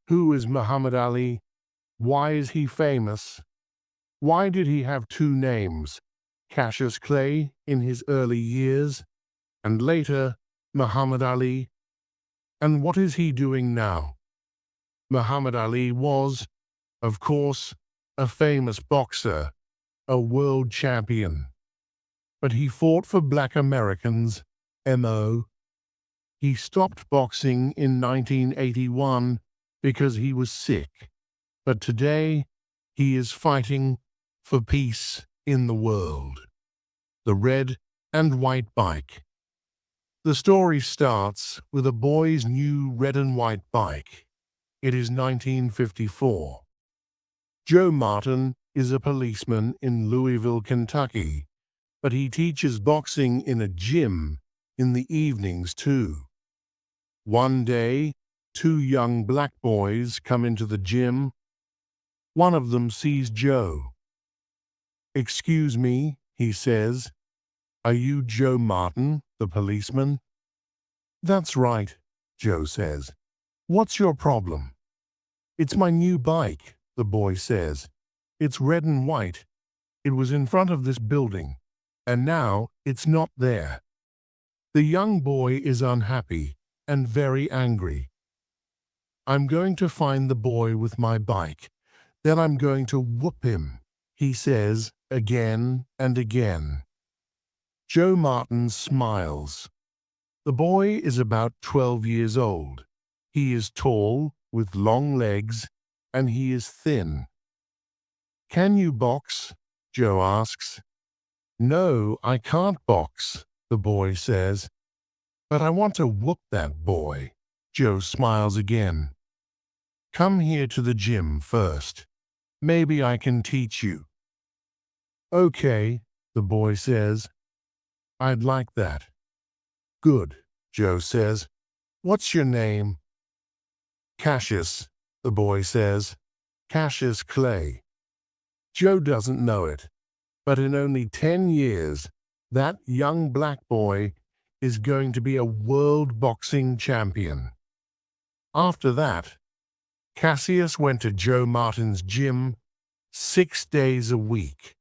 Who is Muhammad Ali? Why is he famous? Why did he have two names, Cassius Clay in his early years, and later Muhammad Ali? And what is he doing now? Muhammad Ali was, of course, a famous boxer, a world champion. But he fought for Black Americans, M.O. He stopped boxing in 1981 because he was sick. But today, he is fighting for peace in the world. The red and white bike. The story starts with a boy's new red and white bike. It is 1954. Joe Martin is a policeman in Louisville, Kentucky, but he teaches boxing in a gym in the evenings too. One day, two young black boys come into the gym. One of them sees Joe. "Excuse me," he says. "Are you Joe Martin, the policeman?" "That's right," Joe says. "What's your problem?" "It's my new bike," the boy says. "It's red and white. It was in front of this building, and now it's not there." The young boy is unhappy and very angry. "I'm going to find the boy with my bike. Then I'm going to whoop him," he says again and again. Joe Martin smiles. The boy is about 12 years old. He is tall, with long legs, and he is thin. "Can you box?" Joe asks. "No, I can't box," the boy says. "But I want to whoop that boy." Joe smiles again. "Come here to the gym first. Maybe I can teach you." "Okay," the boy says. "I'd like that." "Good," Joe says. "What's your name?" "Cassius," the boy says. "Cassius Clay." Joe doesn't know it, but in only 10 years, that young black boy is going to be a world boxing champion. After that, Cassius went to Joe Martin's gym 6 days a week.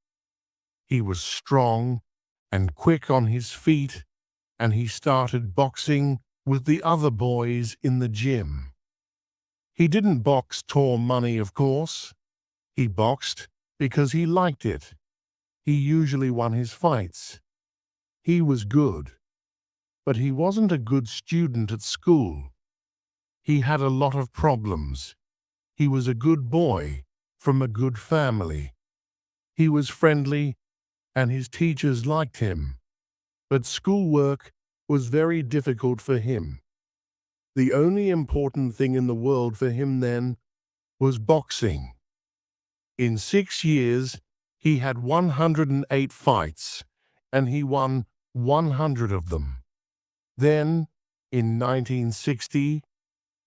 He was strong and quick on his feet, and he started boxing with the other boys in the gym. He didn't box for money, of course. He boxed because he liked it. He usually won his fights. He was good. But he wasn't a good student at school. He had a lot of problems. He was a good boy from a good family. He was friendly, and his teachers liked him. But schoolwork was very difficult for him. The only important thing in the world for him then was boxing. In 6 years, he had 108 fights, and he won 100 of them. Then, in 1960,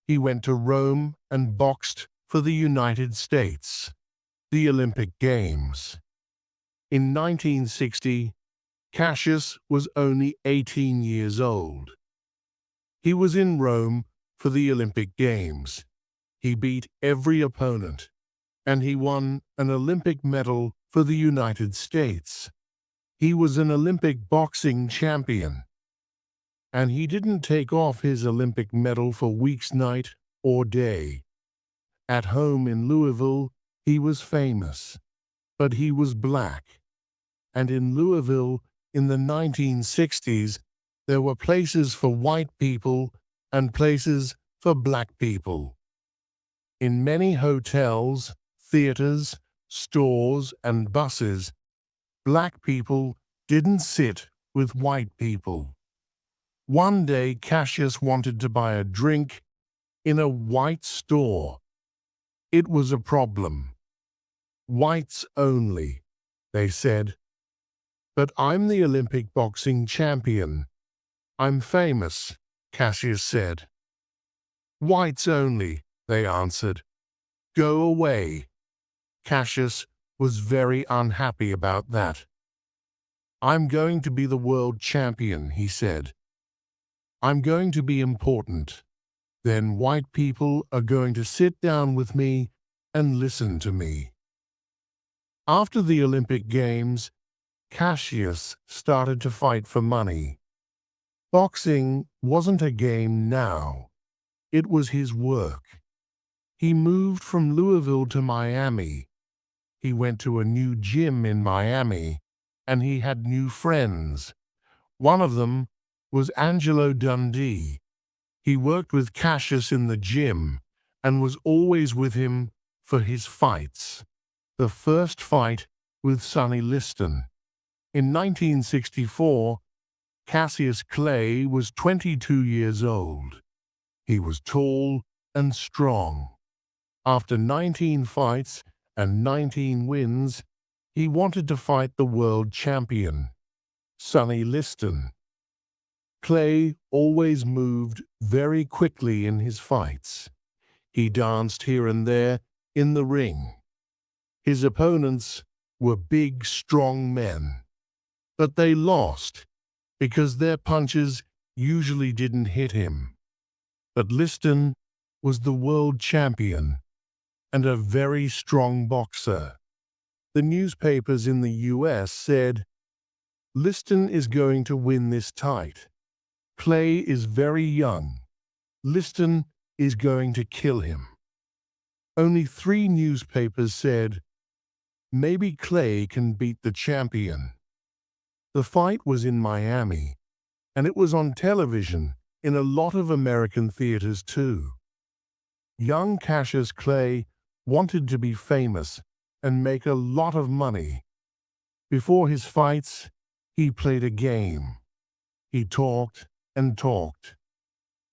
he went to Rome and boxed for the United States, the Olympic Games. In 1960, Cassius was only 18 years old. He was in Rome for the Olympic Games. He beat every opponent, and he won an Olympic medal for the United States. He was an Olympic boxing champion. And he didn't take off his Olympic medal for weeks, night, or day. At home in Louisville, he was famous, but he was black. And in Louisville, in the 1960s, there were places for white people and places for black people. In many hotels, theaters, stores, and buses, black people didn't sit with white people. One day, Cassius wanted to buy a drink in a white store. It was a problem. "Whites only," they said. "But I'm the Olympic boxing champion. I'm famous," Cassius said. "Whites only," they answered. "Go away." Cassius was very unhappy about that. "I'm going to be the world champion," he said. "I'm going to be important. then white people are going to sit down with me and listen to me. After the Olympic Games, Cassius started to fight for money. Boxing wasn't a game now. It was his work. He moved from Louisville to Miami. He went to a new gym in Miami, and he had new friends. One of them was Angelo Dundee. He worked with Cassius in the gym and was always with him for his fights. The first fight with Sonny Liston. In 1964, Cassius Clay was 22 years old. He was tall and strong. After 19 fights and 19 wins, he wanted to fight the world champion, Sonny Liston. Clay always moved very quickly in his fights. He danced here and there in the ring. His opponents were big, strong men, but they lost because their punches usually didn't hit him. But Liston was the world champion and a very strong boxer. The newspapers in the US said, "Liston is going to win this tight. Clay is very young. Liston is going to kill him." Only 3 newspapers said, "Maybe Clay can beat the champion." The fight was in Miami, and it was on television in a lot of American theaters too. Young Cassius Clay wanted to be famous and make a lot of money. Before his fights, he played a game. He talked and talked.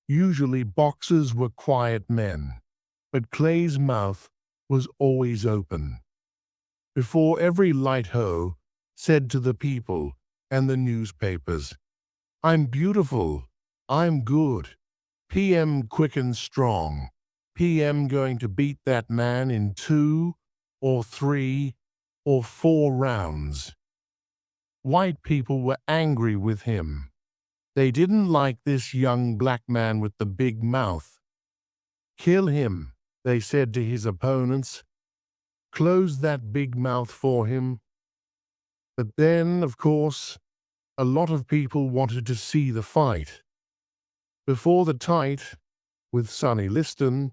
Usually boxers were quiet men, but Clay's mouth was always open. Before every light-ho said to the people and the newspapers, "I'm beautiful, I'm good, PM quick and strong, PM going to beat that man in 2 or 3 or 4 rounds." White people were angry with him. They didn't like this young black man with the big mouth. "Kill him," they said to his opponents. "Close that big mouth for him." But then, of course, a lot of people wanted to see the fight. Before the fight with Sonny Liston,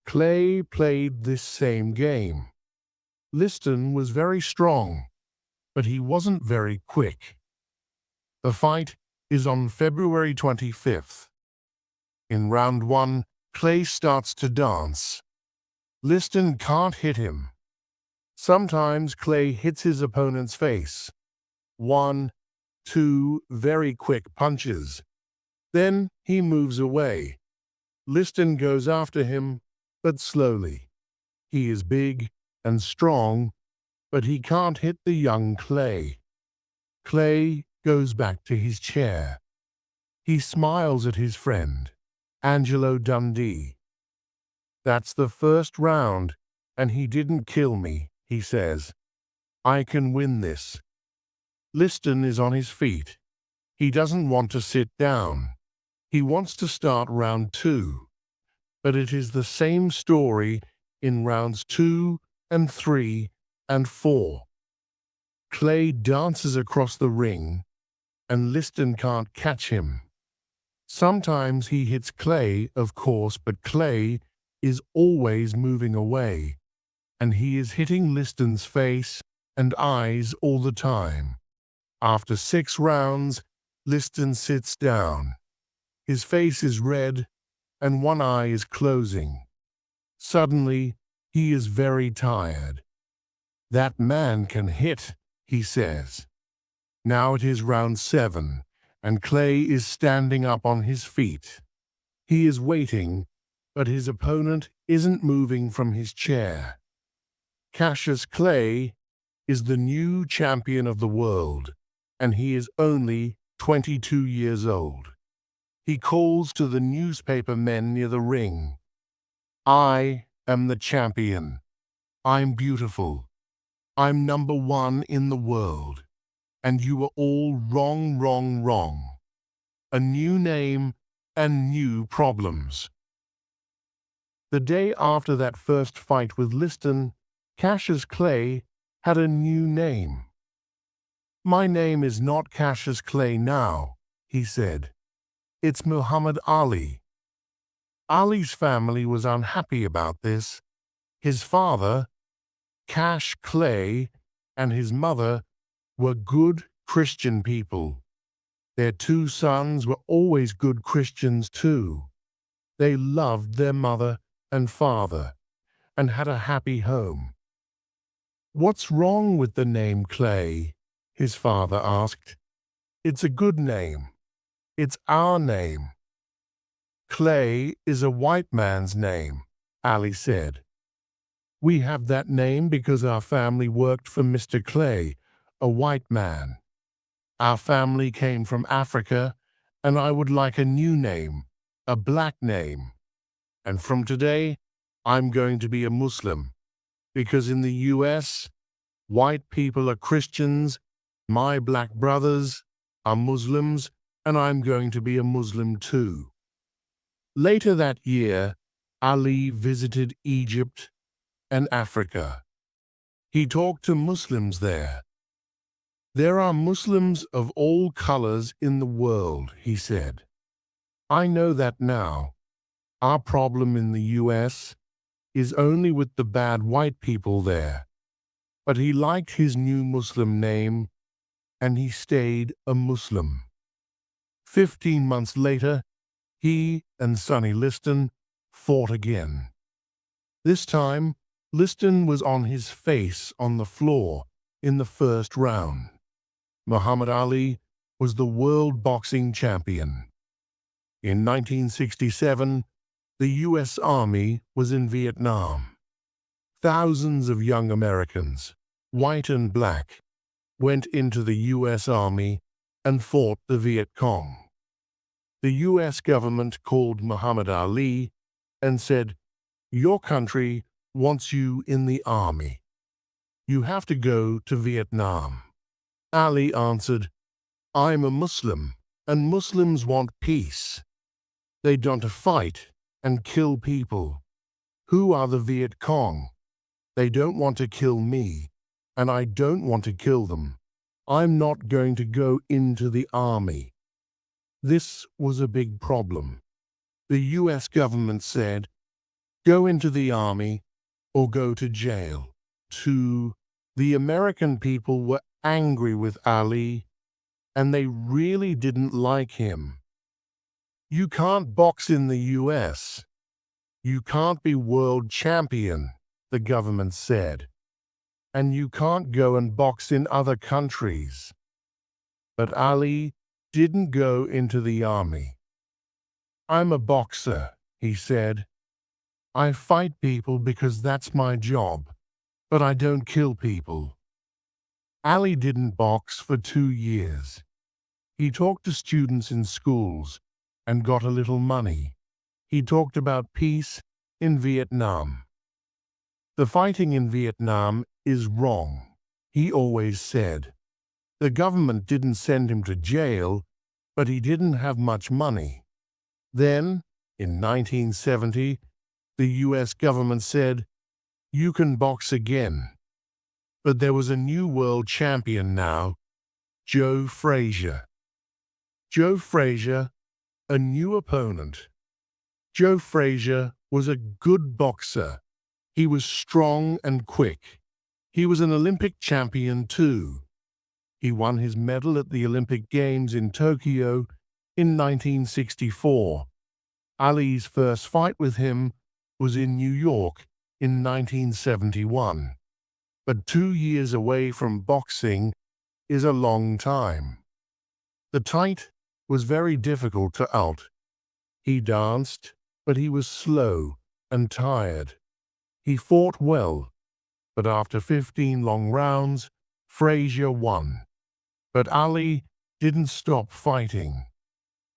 Clay played this same game. Liston was very strong, but he wasn't very quick. The fight is on February 25th. In round 1, Clay starts to dance. Liston can't hit him. Sometimes Clay hits his opponent's face. 1, 2 very quick punches. Then he moves away. Liston goes after him, but slowly. He is big and strong, but he can't hit the young Clay. Clay goes back to his chair. He smiles at his friend, Angelo Dundee. "That's the first round, and he didn't kill me," he says. "I can win this." Liston is on his feet. He doesn't want to sit down. He wants to start round 2. But it is the same story in rounds 2 and 3 and 4. Clay dances across the ring, and Liston can't catch him. Sometimes he hits Clay, of course, but Clay is always moving away, and he is hitting Liston's face and eyes all the time. After 6 rounds, Liston sits down. His face is red, and one eye is closing. Suddenly, he is very tired. "That man can hit," he says. Now it is round 7, and Clay is standing up on his feet. He is waiting, but his opponent isn't moving from his chair. Cassius Clay is the new champion of the world, and he is only 22 years old. He calls to the newspaper men near the ring, "I am the champion. I'm beautiful. I'm number 1 in the world. And you are all wrong, wrong, wrong. A new name and new problems." The day after that first fight with Liston, Cassius Clay had a new name. "My name is not Cassius Clay now," he said. "It's Muhammad Ali." Ali's family was unhappy about this. His father, Cash Clay, and his mother were good Christian people. Their two sons were always good Christians too. They loved their mother and father and had a happy home. "What's wrong with the name Clay?" his father asked. "It's a good name. It's our name." "Clay is a white man's name," Ali said. "We have that name because our family worked for Mr. Clay, a white man. Our family came from Africa, and I would like a new name, a black name. And from today, I'm going to be a Muslim, because in the US, white people are Christians, my black brothers are Muslims, and I'm going to be a Muslim too." Later that year, Ali visited Egypt and Africa. He talked to Muslims there. "There are Muslims of all colors in the world," he said. "I know that now. Our problem in the US is only with the bad white people there." But he liked his new Muslim name, and he stayed a Muslim. 15 months later, he and Sonny Liston fought again. This time, Liston was on his face on the floor in the first round. Muhammad Ali was the world boxing champion. In 1967, the U.S. Army was in Vietnam. Thousands of young Americans, white and black, went into the U.S. Army and fought the Viet Cong. The U.S. government called Muhammad Ali and said, "Your country wants you in the army. You have to go to Vietnam." Ali answered, "I'm a Muslim, and Muslims want peace. They don't fight and kill people. Who are the Viet Cong? They don't want to kill me, and I don't want to kill them. I'm not going to go into the army." This was a big problem. The U.S. government said, "Go into the army or go to jail." The American people were angry with Ali, and they really didn't like him. "You can't box in the U.S. You can't be world champion," the government said. "And you can't go and box in other countries." But Ali didn't go into the army. "I'm a boxer," he said. "I fight people because that's my job, but I don't kill people." Ali didn't box for 2 years. He talked to students in schools and got a little money. He talked about peace in Vietnam. "The fighting in Vietnam is wrong," he always said. The government didn't send him to jail, but he didn't have much money. Then, in 1970, the U.S. government said, "You can box again." But there was a new world champion now, Joe Frazier. Joe Frazier, a new opponent. Joe Frazier was a good boxer. He was strong and quick. He was an Olympic champion too. He won his medal at the Olympic Games in Tokyo in 1964. Ali's first fight with him was in New York in 1971. But 2 years away from boxing is a long time. The tight was very difficult to out. He danced, but he was slow and tired. He fought well, but after 15 long rounds, Frazier won. But Ali didn't stop fighting.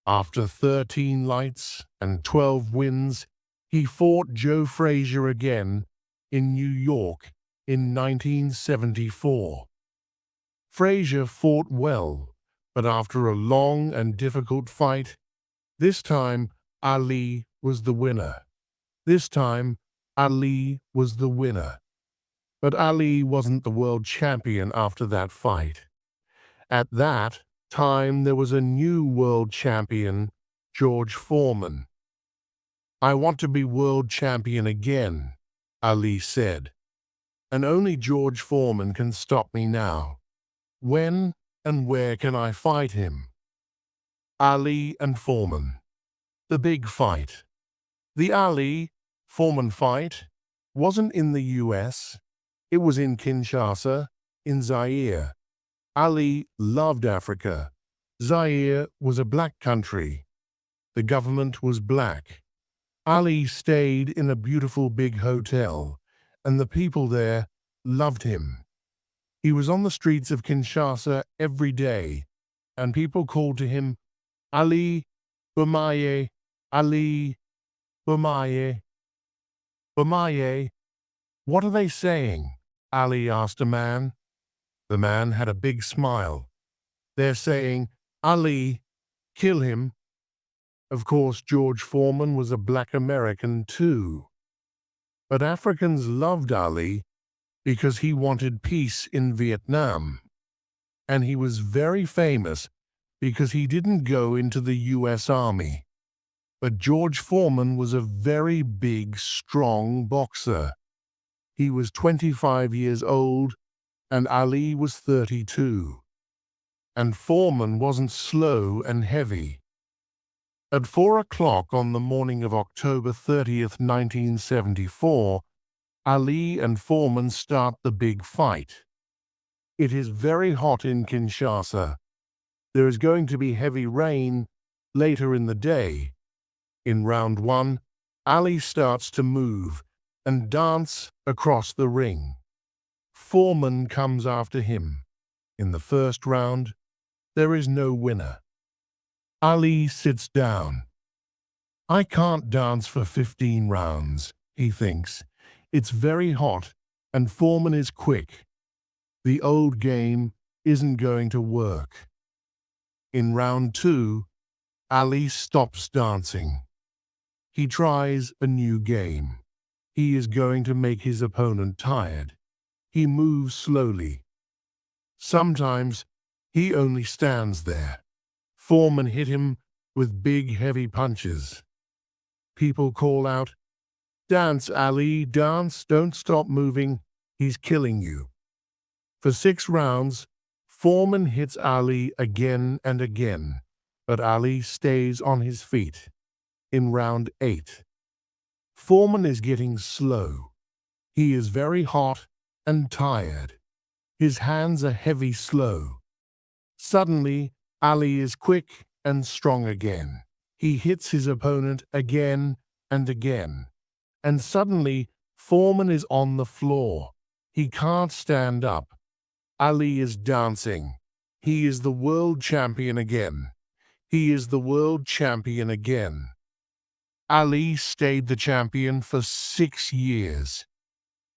After 13 lights and 12 wins, he fought Joe Frazier again in New York in 1974. Frazier fought well, but after a long and difficult fight, this time Ali was the winner. This time, Ali was the winner. But Ali wasn't the world champion after that fight. At that time, there was a new world champion, George Foreman. "I want to be world champion again," Ali said. "And only George Foreman can stop me now. When and where can I fight him?" Ali and Foreman. The big fight. The Ali-Foreman fight wasn't in the US. It was in Kinshasa, in Zaire. Ali loved Africa. Zaire was a black country. The government was black. Ali stayed in a beautiful big hotel, and the people there loved him. He was on the streets of Kinshasa every day, and people called to him, "Ali Boumaye, Ali Boumaye, Boumaye." "What are they saying?" Ali asked a man. The man had a big smile. "They're saying, 'Ali, kill him.'" Of course, George Foreman was a black American too. But Africans loved Ali because he wanted peace in Vietnam. And he was very famous because he didn't go into the US Army. But George Foreman was a very big, strong boxer. He was 25 years old and Ali was 32. And Foreman wasn't slow and heavy. At 4 o'clock on the morning of October 30th, 1974, Ali and Foreman start the big fight. It is very hot in Kinshasa. There is going to be heavy rain later in the day. In round 1, Ali starts to move and dance across the ring. Foreman comes after him. In the first round, there is no winner. Ali sits down. "I can't dance for 15 rounds, he thinks. It's very hot, and Foreman is quick. The old game isn't going to work. In round 2, Ali stops dancing. He tries a new game. He is going to make his opponent tired. He moves slowly. Sometimes he only stands there. Foreman hit him with big, heavy punches. People call out, "Dance, Ali, dance, don't stop moving. He's killing you." For 6 rounds, Foreman hits Ali again and again, but Ali stays on his feet. In round 8, Foreman is getting slow. He is very hot and tired. His hands are heavy slow. Suddenly, Ali is quick and strong again. He hits his opponent again and again. And suddenly, Foreman is on the floor. He can't stand up. Ali is dancing. He is the world champion again. He is the world champion again. Ali stayed the champion for 6 years.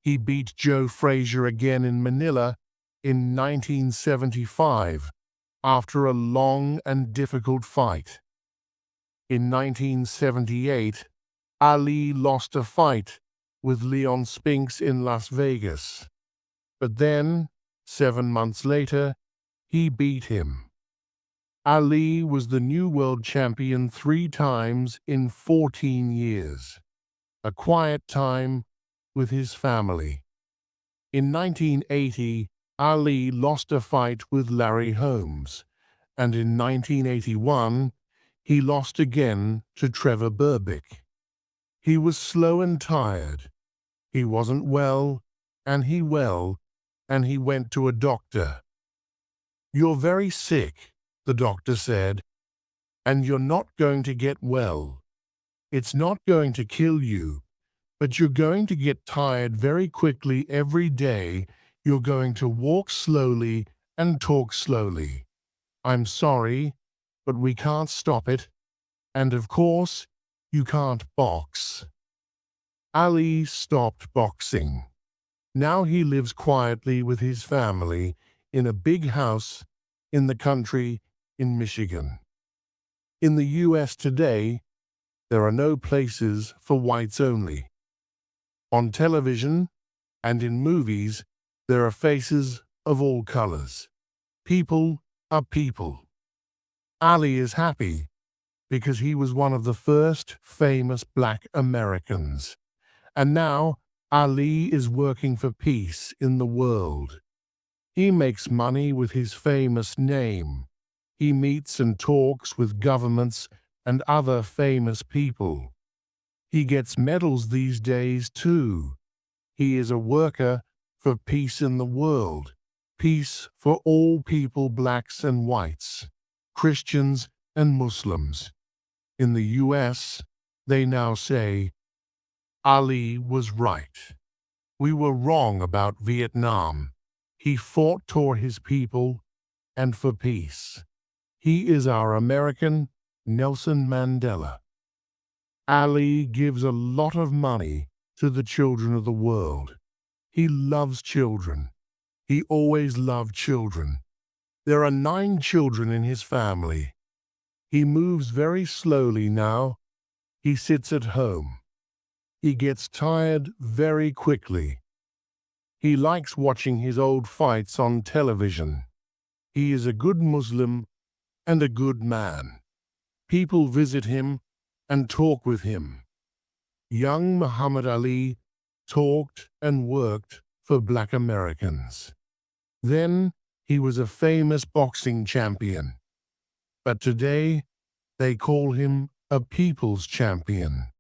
He beat Joe Frazier again in Manila in 1975 after a long and difficult fight. In 1978, Ali lost a fight with Leon Spinks in Las Vegas. But then, 7 months later, he beat him. Ali was the new world champion 3 times in 14 years. A quiet time with his family. In 1980, Ali lost a fight with Larry Holmes, and in 1981, he lost again to Trevor Berbick. He was slow and tired. He wasn't well, and he went to a doctor. "You're very sick," the doctor said, "and you're not going to get well. It's not going to kill you, but you're going to get tired very quickly every day. You're going to walk slowly and talk slowly. I'm sorry, but we can't stop it. And of course, you can't box." Ali stopped boxing. Now he lives quietly with his family in a big house in the country in Michigan. In the US today, There are no places for whites only. On television and in movies, there are faces of all colors. People are people. Ali is happy because he was one of the first famous black Americans. And now Ali is working for peace in the world. He makes money with his famous name. He meets and talks with governments and other famous people. He gets medals these days too. He is a worker for peace in the world. Peace for all people, blacks and whites, Christians and Muslims. In the US, they now say, Ali was right. We were wrong about Vietnam. He fought for his people and for peace. He is our American Nelson Mandela. Ali gives a lot of money to the children of the world. He loves children. He always loved children. There are 9 children in his family. He moves very slowly now. He sits at home. He gets tired very quickly. He likes watching his old fights on television. He is a good Muslim and a good man. People visit him and talk with him. Young Muhammad Ali talked and worked for black Americans. Then he was a famous boxing champion. But today they call him a people's champion.